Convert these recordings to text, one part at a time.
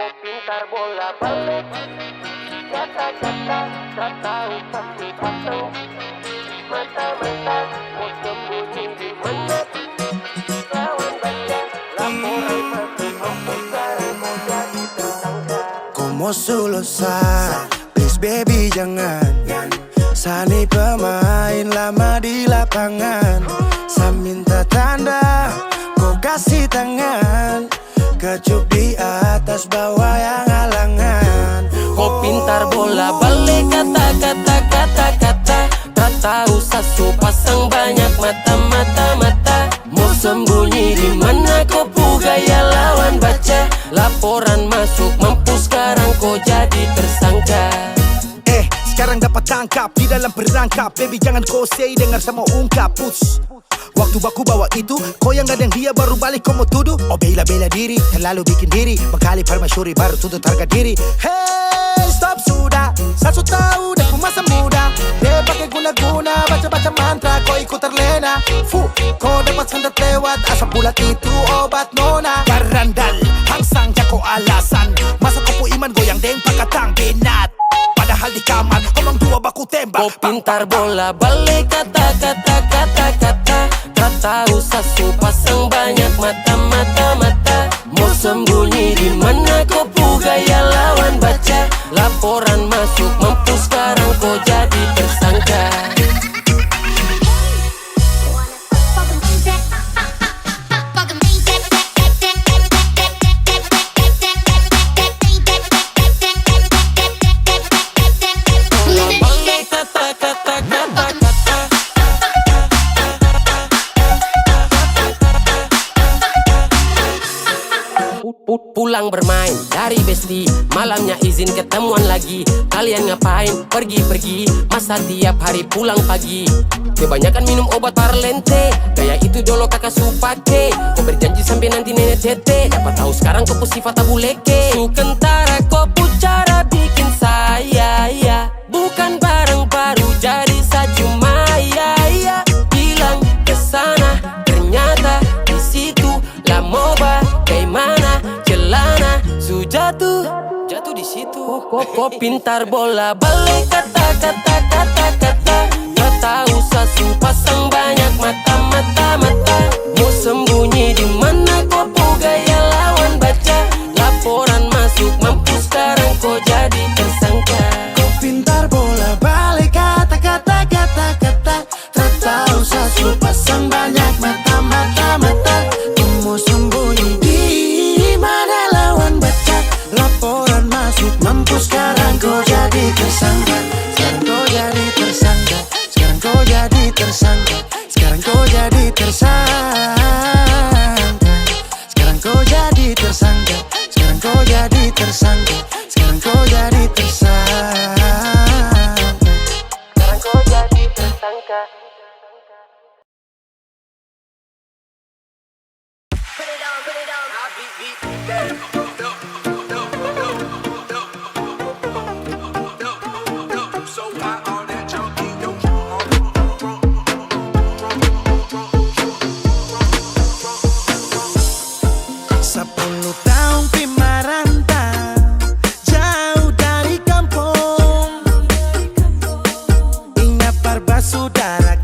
Kau pintar bola balik, kata-kata, tak tahu pasti pasang. Mata-mata, mau sembunyi di mana? Lawan baca, laporan masih membuka, mau jadi tersangka. Como solo sa, please baby jangan. Sani pemain lama di lapangan. Saya minta tanda, kau kasih tangan. Kecup di atas bawah yang halangan. Kau pintar bola balik, kata-kata, kata-kata. Tak tahu sasu pasang banyak mata-mata-mata. Mau sembunyi di mana kau gaya lawan baca. Laporan masuk mampu sekarang kau jadi tersangka. Sekarang dapat tangkap di dalam perangkap. Baby jangan kau say, dengar sama ungkap. Puts. Waktu baku bawa itu, kau yang gadang dia baru balik kau mau tuduh. Oh bela-bela diri, terlalu bikin diri. Bekali permasyuri baru tuntut harga diri. Hey stop sudah, saya sudah tahu dah masa muda. Dia pakai guna-guna, baca-baca mantra, kau ikut terlena. Kau dapat sandat lewat, asap bulat itu obat nona. Garandal, hangsang jako alasan. Masa kau iman goyang deng pakatang binat. Padahal di kamar, omong dua baku tembak. Kau pintar bola balik, kata-kata, kata-kata. Tak tahu sasu pasang banyak mata-mata-mata. Mau sembunyi di mana kau gaya lawan baca. Laporan masuk mampu sekarang kau jadi tersangka. Pulang bermain dari besti, malamnya izin ketemuan lagi. Kalian ngapain? Pergi-pergi, masa tiap hari pulang pagi. Kebanyakan minum obat parlente, kayak itu dulu kakak su pake. Kau berjanji sampai nanti nenek tete, dapat tahu sekarang kau sifat tabu leke. Su kentara kau cara bikin saya ya. Bukan barang baru jadi saja maya ya. Bilang kesana, ternyata di situ lah moba. Bagaimana celana su jatuh di situ. Kau pintar bola balik, kata-kata, kata-kata. Tak tahu sasu pasang banyak mata-mata-mata. Mau sembunyi di mana kau gaya lawan baca. Laporan masuk mampu sekarang kau jadi tersangka. Kau pintar bola balik, kata-kata, kata-kata. Tak tahu sasu pasang banyak mata-mata-mata. Mau sembunyi di mana lawan baca. Laporan masuk mampu sekarang kau jadi tersangka. Sekarang kau jadi tersangka. Sekarang kau jadi tersangka. Sekarang kau jadi tersangka. Sekarang kau jadi tersangka. Sekarang kau jadi tersangka. Sekarang kau jadi tersangka. Sekarang kau jadi tersangka. Sepuluh tahun pi merantau jauh dari kampung. Ingat parba saudara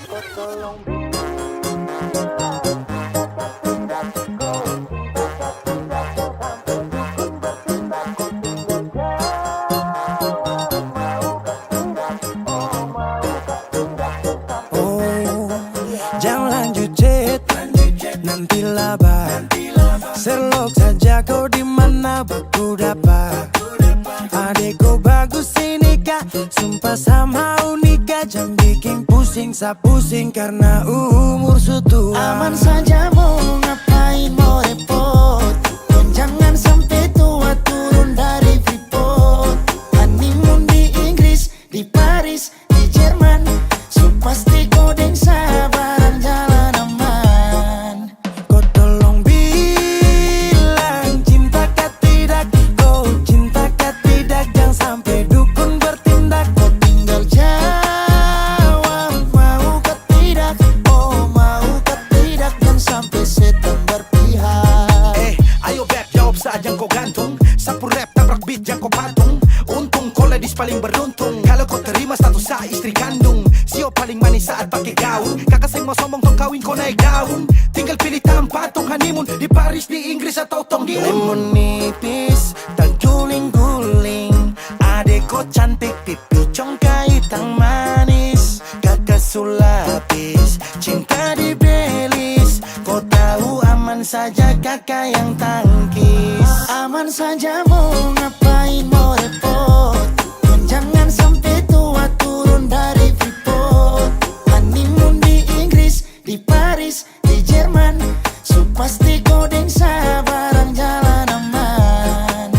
Jangan lanjut chat, nanti labar. Selok saja kau di mana baku dapat. Adekku bagus ini kak, sumpah sama unika. Jangan bikin pusing, pusing karena umur sutua. Aman saja mau ngapain mau repot. Dan jangan sampai tua turun dari Freeport. Honeymoon di Inggris, di Paris, di Jerman. So pasti kodeng sabaran jalan aman. Kau tolong bilang cinta kah tidak. Kau cinta kah tidak. Jangan sampai dukun bertindak. Kau tinggal jawab mau kah tidak. Oh mau kah tidak. Jangan sampai setan berpihak. Ayo beb jawab saja kau gantung. Sapu rap tabrak beat jangan kau patung. Untung kau ladies paling beruntung. Kalau kau terima status saya istri kandung. Sio paling manis saat pakai gaun. Kakak seng mau sombong tong kawin kau naik daun. Tinggal pilih tempat tong honeymoon. Di Paris, di Inggris atau tong di Lemon nipis dan guling-guling. Adek kau cantik pipi congkai tang manis. Kakak sulapis cinta di Belis. Kau tahu aman saja kakak yang tangkis. Aman saja mau ngapain mau repot. Dan jangan sampai tua turun dari Freeport. Honeymoon di Inggris, di Paris, di Jerman. So pasti kodeng sabaran jalan aman.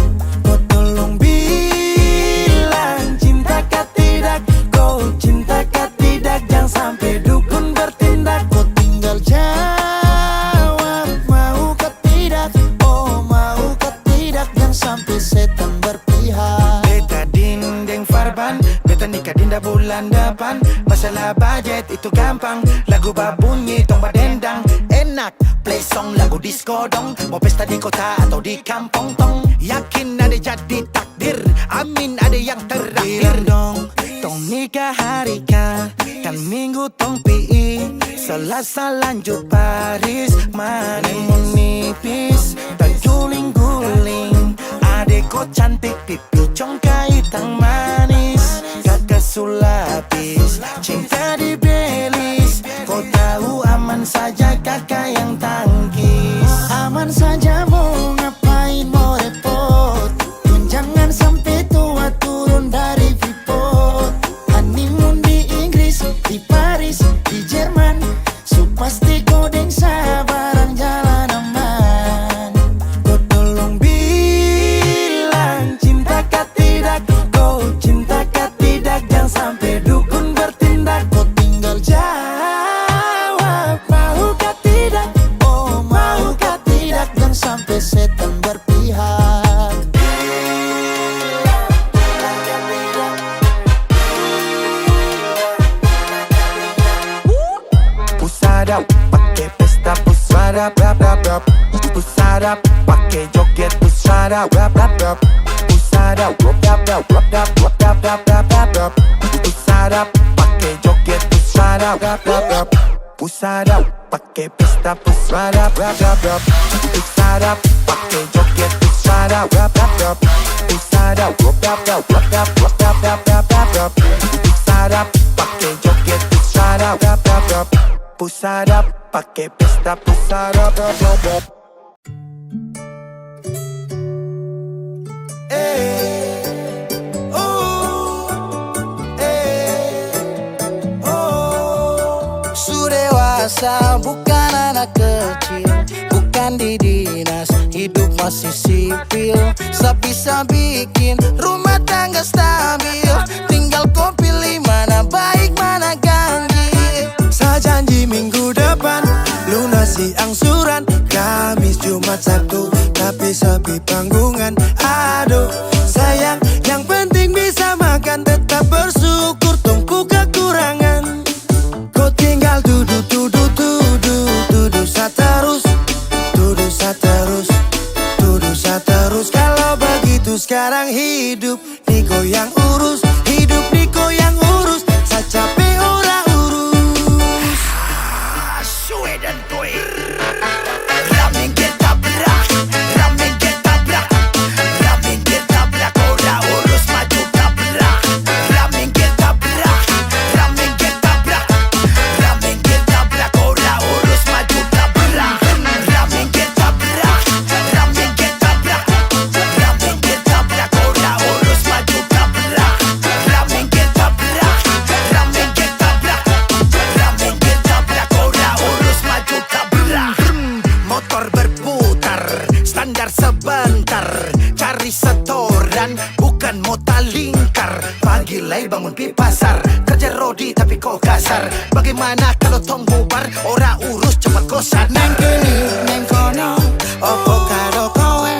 Kau tolong bilang cinta kah tidak. Kau cinta kah tidak. Jangan sampai dukun bertindak. Kau tinggal jawab mau kah tidak. Oh mau kah tidak. Jangan sampai setan berpihak. Beta dinding farban, beta nikah dinda bulan depan. Masalah budget itu gampang. Lagu babunyi tong badendang. enak. Play song lagu disco dong. Mau pesta di kota atau di kampung tong. Yakin ada jadi takdir. Amin ada yang terakhir. Bilang dong, tong nikah hari kan minggu tong PI. Selasa lanjut Paris. Honeymoon nipis dan guling-guling. Adek kau cantik pipi congkai tang manis. Kakak sulapis cinta di Belis. Kau tahu aman saja kakak yang tangkis. Aman saja mau ngapain mau repot. Dan jangan sampai tua turun dari Freeport. Honeymoon di Inggris, di Paris, di Jerman. So pasti kodeng sabaran jalan aman. Kau tolong bilang cinta kah tidak. Kau cinta kah tidak. Jangan sampai dukun bertindak. Kau tinggal Jawab mau kah tidak. oh mau kah tidak. Jangan sampai setan berpihak. Pusada pakai pesta pusada rap rap rap. Pusada pakai joget pusada rap rap rap. Pusada rap rap rap rap rap rap rap rap rap rap. Pusada pakai joget pusada rap rap rap. Pusada pakai pesta pusada rap rap rap. Pusada pakai joget pusada rap rap rap. Pusada rap rap rap rap rap rap rap rap rap rap. Pusada pakai joget pusada rap rap rap. Pusada pakai pesta pusada rap rap rap. Su dewasa bukan anak kecil. Bukan di dinas, hidup masih sipil. Bisa bikin rumah tangga stabil. Tinggal kau pilih mana baik mana ganjil. Saya janji minggu depan lunasi angsuran. Kamis, Jumat, Sabtu tapi sepi panggungan. Aduh sayang, yang penting bisa makan. Tetap bersyukur tunggu kekurangan. Kau tinggal duduk duduk duduk duduk saterus. Duduk saterus. Duduk saterus. Kalau begitu sekarang hidup Niko yang urus. Hidup Niko yang urus. Saya capek ora urus. bangun pi pasar. Kerja rodi tapi kau kasar. Bagaimana kalau tong bubar? Ora urus cepat kau sadar. Neng kini, neng kono, opo karo kowe,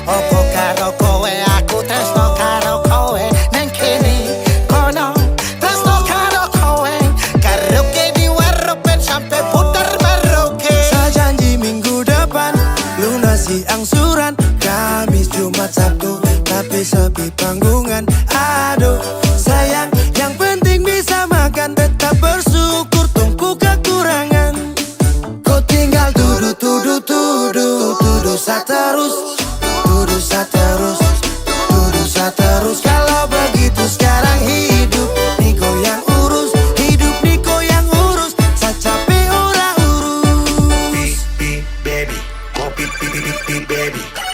opo karo kowe, aku tresno karo kowe. Neng kini, kono, tresno karo kowe, karaoke di warung sampai putar Merauke. Saya janji minggu depan lunasi angsuran, Kamis, Jumat, Sabtu, tapi sepi panggungan. Aduh, sayang, yang penting bisa makan, tetap bersyukur, tunggu kekurangan. Kau tinggal tuduh, tuduh, tuduh, tuduh saya terus, tuduh saya terus, tuduh saya terus. Kalau begitu sekarang hidup Niko yang urus, hidup Niko yang urus, saya capek ora urus. Pi baby, kopi pi baby,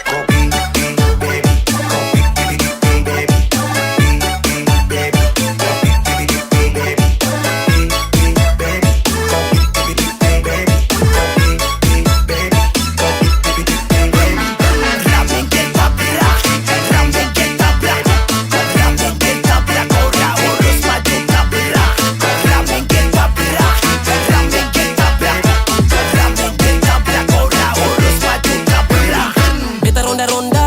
kopi pi baby, kopi pi baby, pi baby, kopi pi baby, pi baby, kopi pi baby, kopi pi baby, kopi pi baby. Ramen kita berak, ramen kita berak, ramen kita berak, ora urus maju tabrak. Ramen kita berak, ramen kita berak, ramen kita berak, ora urus maju tabrak. Beta ronda-ronda,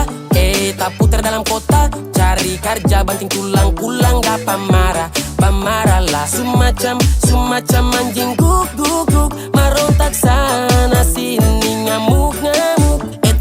tak putar dalam kota, cari kerja banting tulang, pulang gak pamarah, pamarah lah. Semacam anjing guk, marontak sana sini, ngamuk,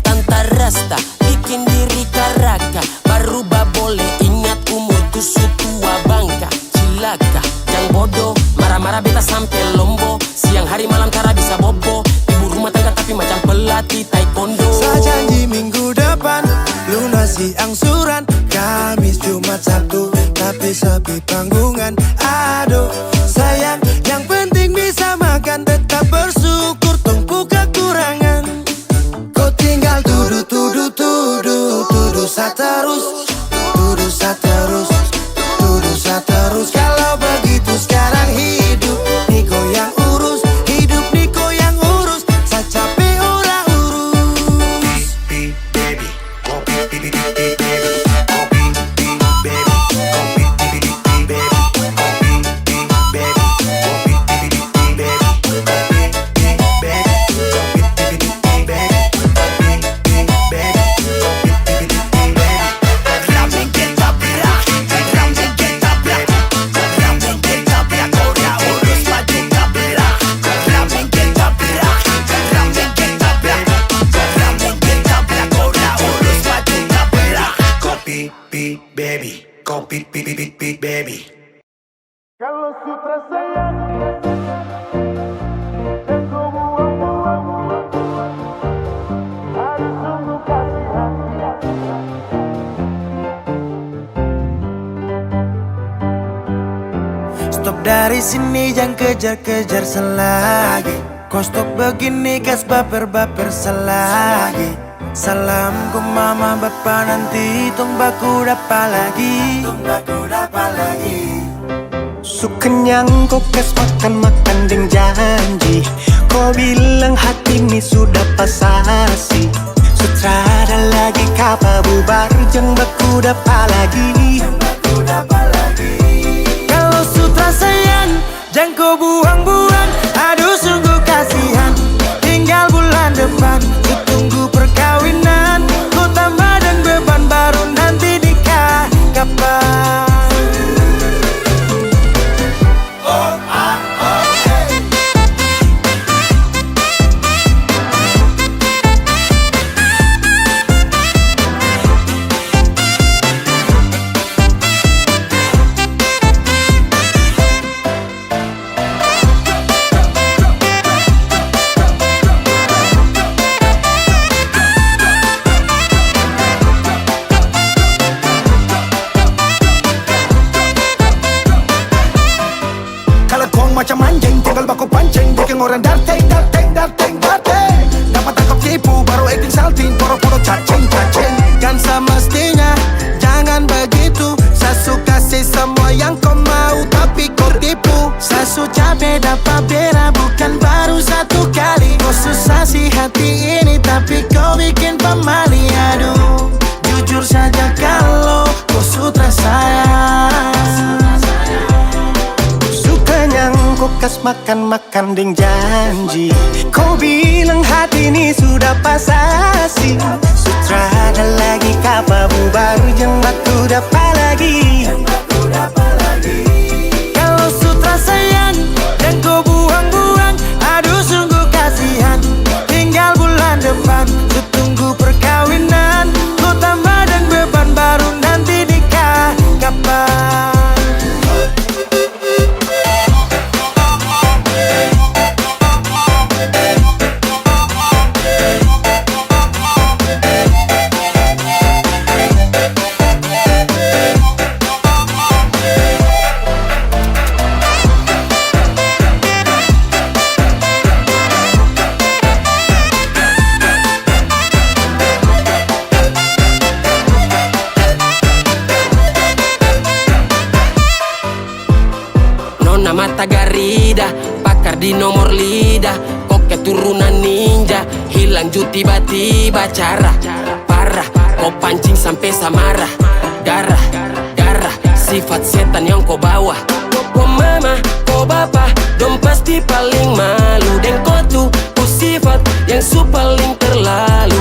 tanta rasta, bikin diri karaka, baru boleh ingat umur tusu tua bangka, cilaka, jang bodoh, marah-marah beta sampai lombo, siang hari malam cara bisa bobo, ibu rumah tangga tapi macam pelatih taekwondo. Saya janji minggu depan lunasi angsuran, Kamis, Jumat, Sabtu, tapi sepi panggungan. Aduh, sayang, yang penting bisa makan, tetap bersyukur, tunggu kekurangan. Kau tinggal tuduh, tuduh, tuduh, tuduh saya terus, tuduh saya terus, tuduh saya terus. Kalau begitu sekarang hidup Niko yang urus, hidup Niko yang urus, saya capek ora urus. Pi baby, kopi pi baby, kopi pi baby, kopi pi baby, kopi pi baby, kopi pi baby, kopi pi baby, kopi pi baby, kopi pi baby, kopi pi baby. Ramen kita berak, ramen kita berak, ramen kita berak, ora urus maju tabrak. Ramen kita berak, ramen kita berak, ramen kita berak, ora urus maju tabrak. Kopi pi baby, kopi pi baby. Kalau sutra sayang, aku buang-buang, harus sungguh kasihan. Stop dari sini, jangan kejar-kejar selagi. Kau stop begini, gas baper-baper selagi. Salam ke mama bapa, nanti tong baku dapa lagi, tong baku dapa lagi. Su kenyang kau kas makan deng janji. Kau bilang hati ini sudah pasasi. Sutrada lagi kapa bubar, jeng baku dapa lagi, jeng baku dapa lagi. Kalau sutra sayang, jangan kau buang-buang. Aduh sungguh kasihan, tinggal bulan depan ku tunggu perkawinan. Ku tambah dan beban baru nanti nikah kapan? Macam anjing, tinggal baku pancing, bikin orang darting. Dapat tangkap tipu, baru acting salting, poro-poro cacing. Kan semestinya jangan begitu. Saya suka sih semua yang kau mau, tapi kau tipu. Saya sudah beda beda, bukan baru satu kali. Kau susah sih hati ini, tapi kau bikin pemali. Aduh, jujur saja kalau kau sutra saya. makan-makan deng janji. Kau bilang hati ini sudah pas asing. Sutrada lagi kapabu baru jembak udah lagi. Kalau sutra sayang dan kau buang-buang, aduh sungguh kasihan. Tinggal bulan depan, ku tunggu perkawinan. Ku tambah dan beban baru nanti nikah kapan? Nona mata garida, pakar di nomor lidah. Kok keturunan ninja, hilang ju tiba-tiba cara. Parah, kau pancing sampai samarah. Garah, garah, sifat setan yang kau bawa. Kau mama, kau bapa, dong pasti paling malu. Dan kau tuh, kau sifat yang su paling terlalu.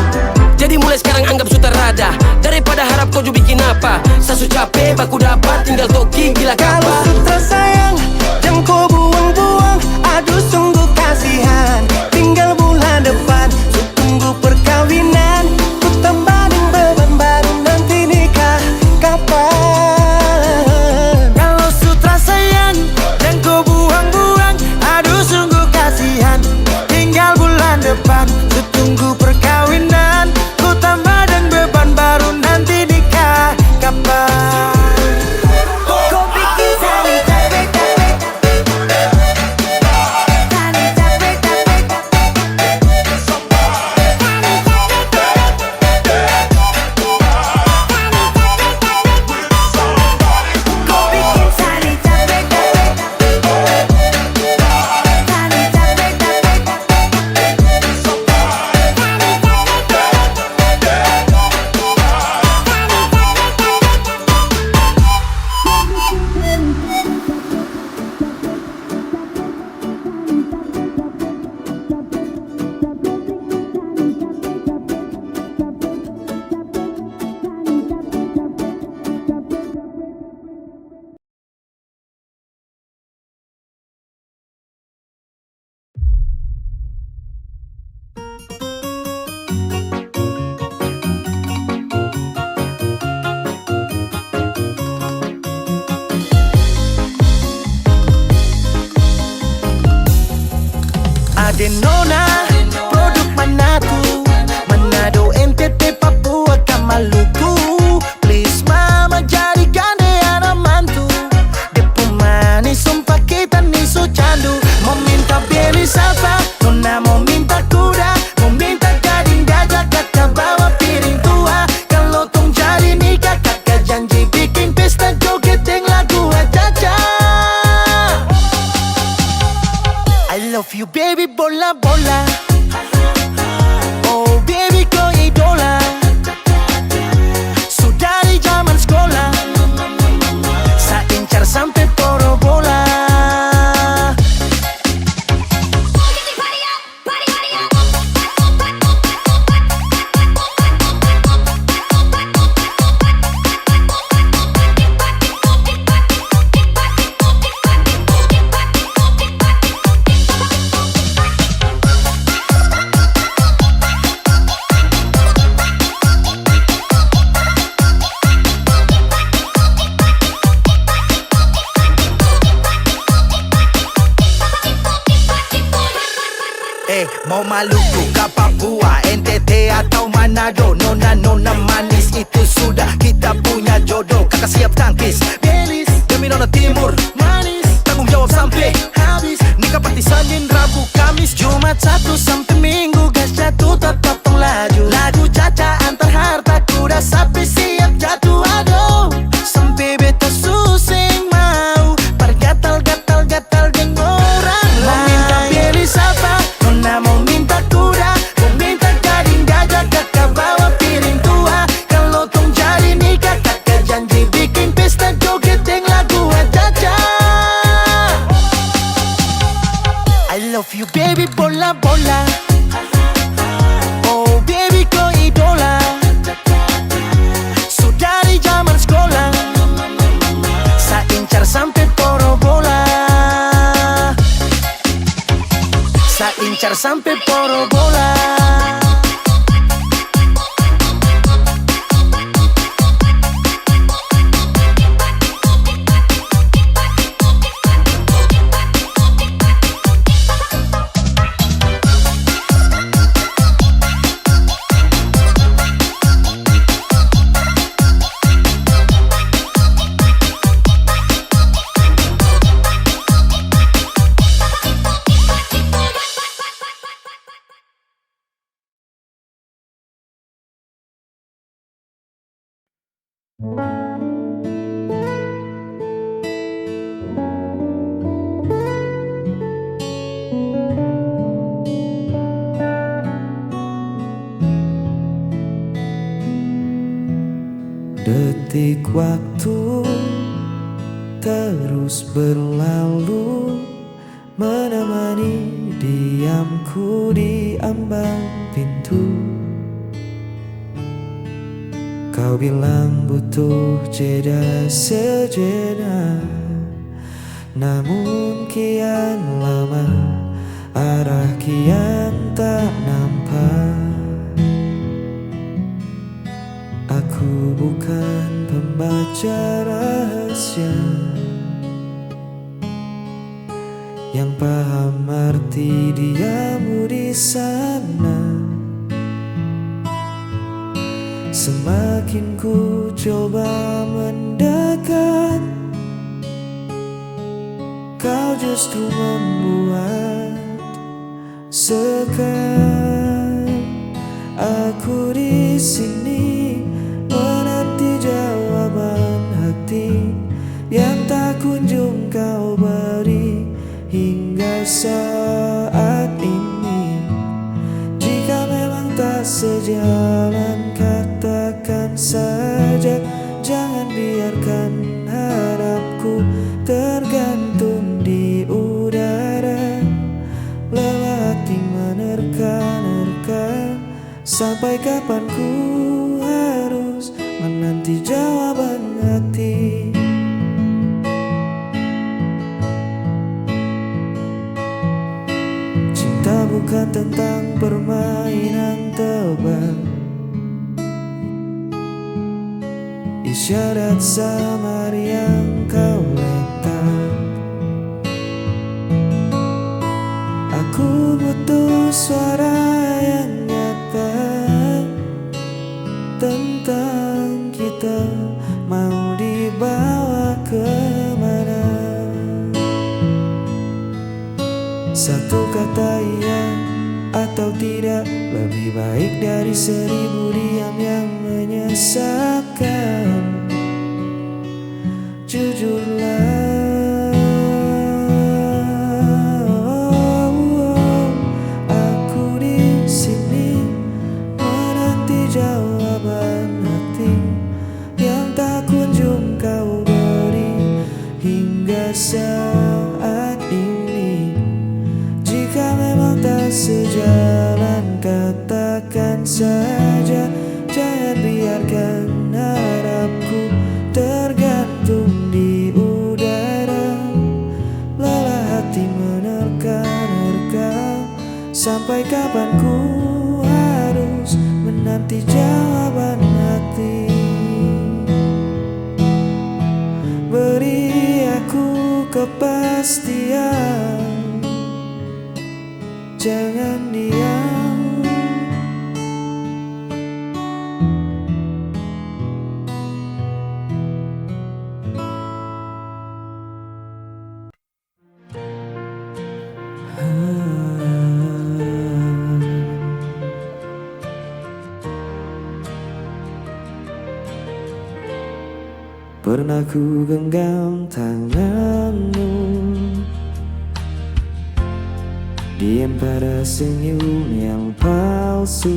Jadi mulai sekarang anggap sutarada, daripada harap kau ju bikin apa. Sasu capek, baku dapat, tinggal toki gila Kalau kapal. sutra sayang dan kau buang-buang, aduh sungguh kasihan. Tinggal bulan depan, ku tunggu perkawinan. Ku tambahin beban baru nanti nikah kapan? Kalau sutra sayang dan kau buang-buang, aduh sungguh kasihan. Tinggal bulan depan, ku tunggu perkawinan. Ku tambahin beban baru nanti nikah kapan? Kau bikin saya capek-capek, saya capek-capek, kau bikin saya capek-capek, saya capek-capek. Adenona, produk Manado, NTT, Papua, ke Maluku. Please mama jadikan dia anak mantu. Depu manis sumpah kita nih so candu. Mau minta beli safa, nona mau minta kuda, mau minta gading gajah, kakak bawa piring tua. Kalau tong jadi nikah, kakak janji bikin pesta joget yang lagu aja-aja. I love you baby bola bola. Oh baby kau idola. Sudah di zaman sekolah, saya incar sampai poro bola. Mau Maluku, ke Papua, NTT atau Manado, nona manis itu sudah kita punya jodoh. Kakak siap tangkis, Belis, demi nona timur, manis, tanggung jawab sampai habis. Nikah pasti Senin, Rabu, Kamis, Jumat, Sabtu sampai Minggu. Gas jatuh tetap tong laju. Lagu caca antar harta kuda sapi siap jatuh. Aduh, sampai beta susing mau pergatal-gatal geng orang. Mau minta beli sapa, nona mau minta kuda, mau minta gading gajah, kakak bawa piring tua. Kalau tong jadi nikah, kakak janji bikin pesta joget yang lagu aja-aja. I love you baby bola bola. Oh baby kau idola. So dari zaman sekolah saya incar sampai porobola. Saya incar sampai porobola. Detik waktu terus berlalu, menemani diamku di ambang pintu. Kau bilang butuh jeda sejenak, namun kian lama arah kian tak nampak. Aku bukan pembaca rahasia yang paham arti diamu di sana. Semakin ku coba mendekat, kau justru membuat sekat. Aku di sini menanti jawaban hati yang tak kunjung kau beri hingga saat ini. Jika memang tak sejalan, katakan saja, jangan biarkan harapku tergantung di udara. Lelah hati menerka-nerka, sampai kapan ku harus menanti jawaban hati. Cinta bukan tentang permainan tebak, isyarat samar yang kau letak. Aku butuh suara yang nyata tentang kita, mau dibawa kemana. Satu kata iya atau tidak lebih baik dari 1000 diam yang menyesatkan. Jujurlah, aku di sini menanti jawaban hati yang tak kunjung kau beri hingga saat ini. Jika memang tak sejalan, katakan saja, jangan biarkan harapku tergantung di udara. Lelah hati menerka-nerka, sampai kapan ku harus menanti jawaban hati. Beri aku kepastian, jangan diam. Pernah ku genggam tanganmu, diam pada senyum yang palsu.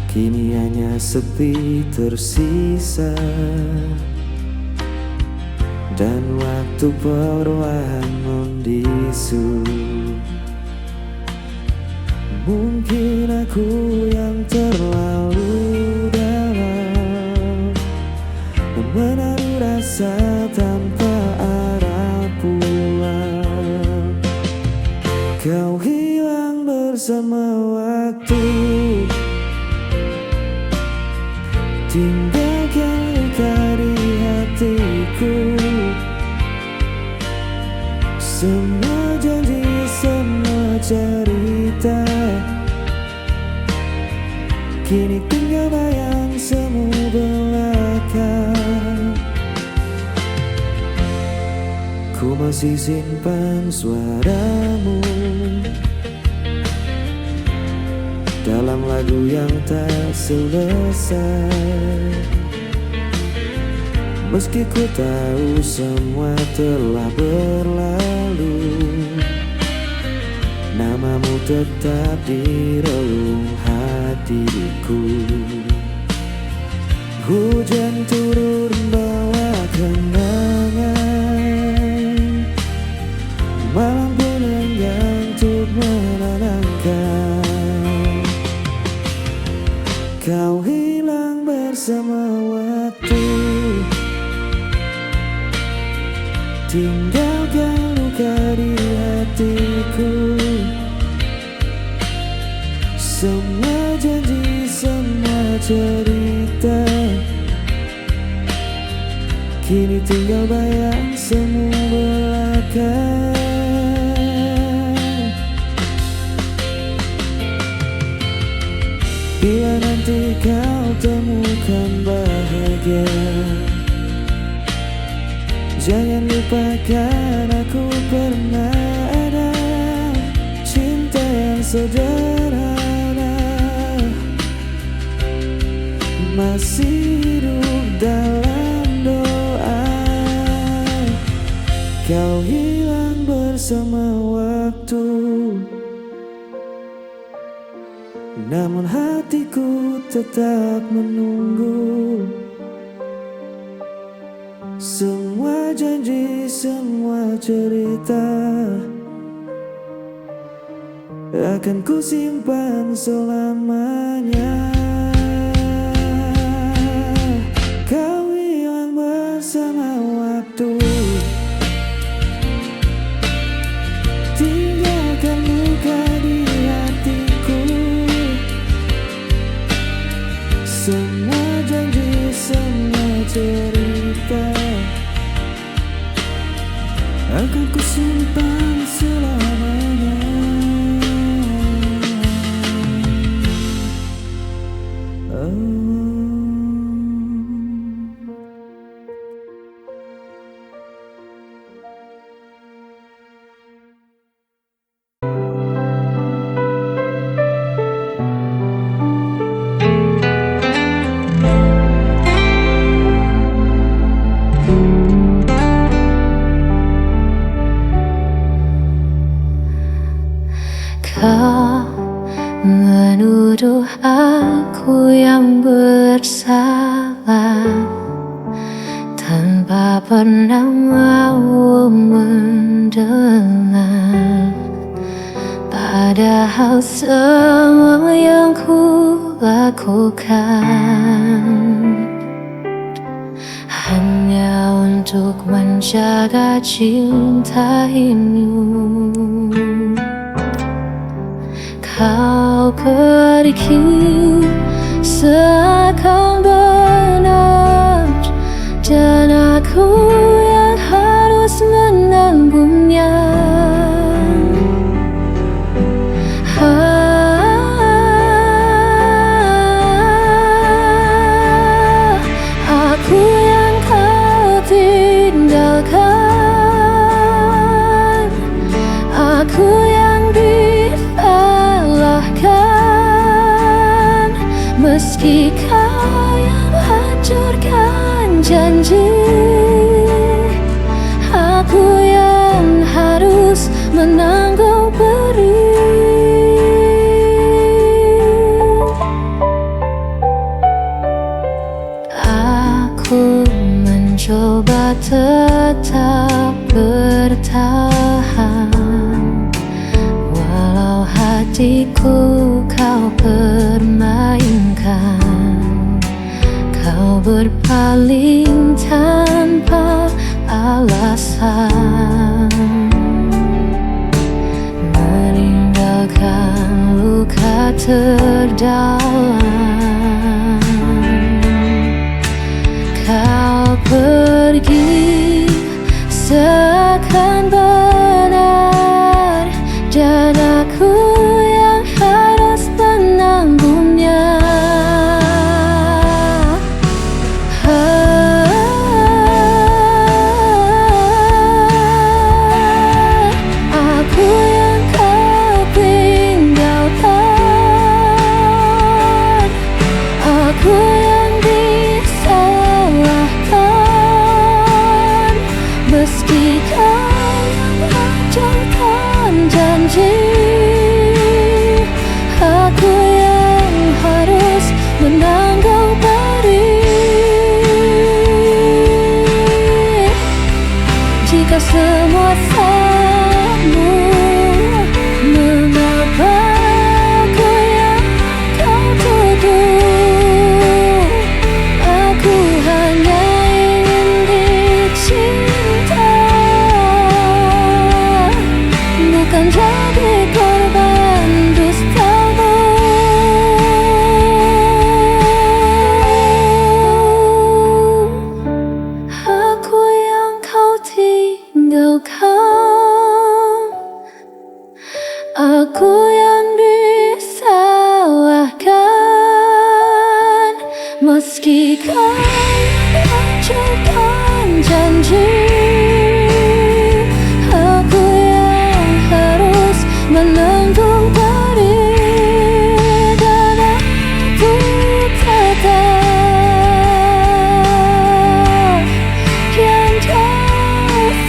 Kini hanya sepi tersisa, dan waktu perlahan bisu. Mungkin aku yang terlalu dalam menaruh rasa tanpa arah pulang. Kau hilang bersama waktu, tinggalkan luka di hatiku. Semua janji, semua cerita kini tinggal bayang semu belaka. Ku masih simpan suaramu dalam lagu yang tak selesai. Meski ku tahu semua telah berlalu, namamu tetap di relung hatiku. Hujan turun bawa kenangan, malam pun enggan untuk menenangkan. Kau hilang bersama waktu, tinggalkan luka di hatiku. Semua janji, semua cerita kini tinggal bayang semu belaka. Bila nanti kau temukan bahagia, jangan lupakan aku pernah ada. Cinta yang sederhana masih hidup dalam doa. Kau hilang bersama waktu, namun hatiku tetap menunggu. Semua janji, semua cerita akan ku simpan selamanya. Kau hilang bersama waktu, tinggalkan luka di hatiku. Semua janji, semua cerita akan ku simpan selamanya. Kau menuduh aku yang bersalah tanpa pernah mau mendengar. Padahal semua yang ku lakukan hanya untuk menjaga cinta ini. Kau pergi seakan benar, dan aku yang harus menanggungnya. Aku yang kau tinggalkan, aku yang disalahkan. Meski kau yang hancurkan janji, aku yang harus menanggung perih. Aku mencoba tetap bertahan, hatiku kau permainkan. Kau berpaling tanpa alasan, meninggalkan luka terdalam. Kau pergi seakan benar, dan aku yang harus menanggungnya. Aku yang kau tinggalkan, aku yang disalahkan, meski kau yang hancurkan janji. Aku yang harus menanggung perih. Jika semua salahmu, mengapa aku yang kau tuduh? Aku hanya ingin dicinta, bukan jadi korban dustamu. Aku yang kau tinggalkan, aku yang disalahkan, meski kau yang hancurkan janji. Aku yang harus menanggung perih, dan aku tetap yang tersalahkan.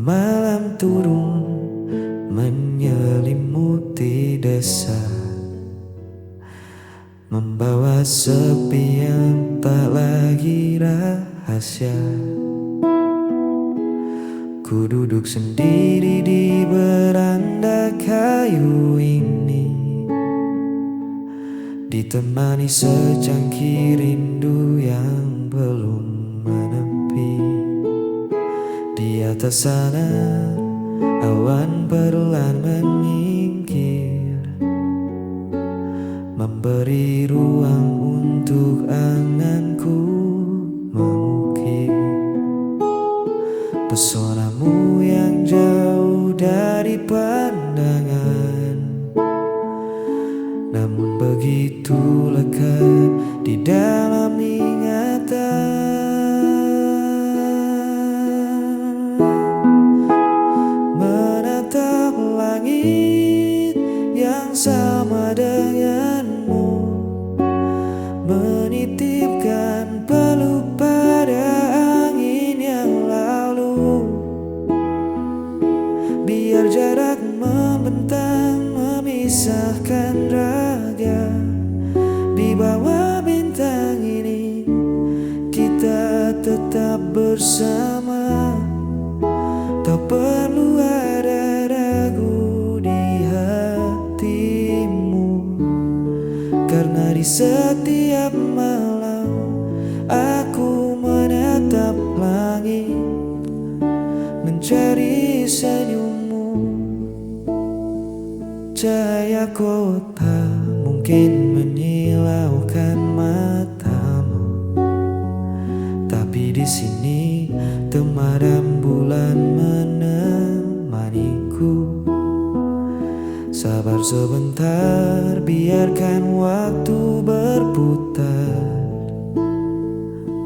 Malam turun menyelimuti desa, membawa sepi yang tak lagi rahasia. Ku duduk sendiri di beranda kayu ini, ditemani secangkir rindu yang belum menepi. Di atas sana awan perlahan menyingkir, memberi ruang untuk anganku mengukir. Pesonamu yang jauh dari pandangan, namun begitu lekat di dalam ingatan. Menatap langit yang sama denganmu, menitipkan peluk pada angin yang lalu. Biar jarak membentang memisahkan raga, di bawah bintang ini kita tetap bersama. Tak perlu ada ragu di hatimu, karena di setiap malam aku menatap langit, mencari senyummu. Cahaya kota mungkin menyilaukan matamu, sini temadam bulan menemaniku. Sabar sebentar, biarkan waktu berputar,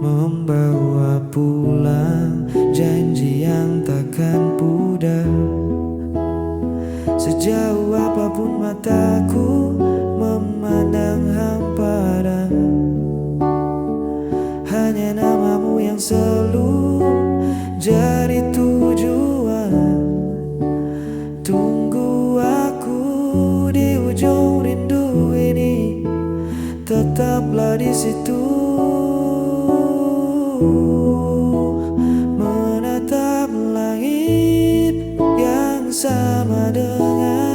membawa pulang janji yang takkan pudar. Sejauh apapun mataku memandang hamparan, hanya namamu yang selalu jadi tujuan. Tunggu aku di ujung rindu ini, tetaplah di situ, menatap langit yang sama dengan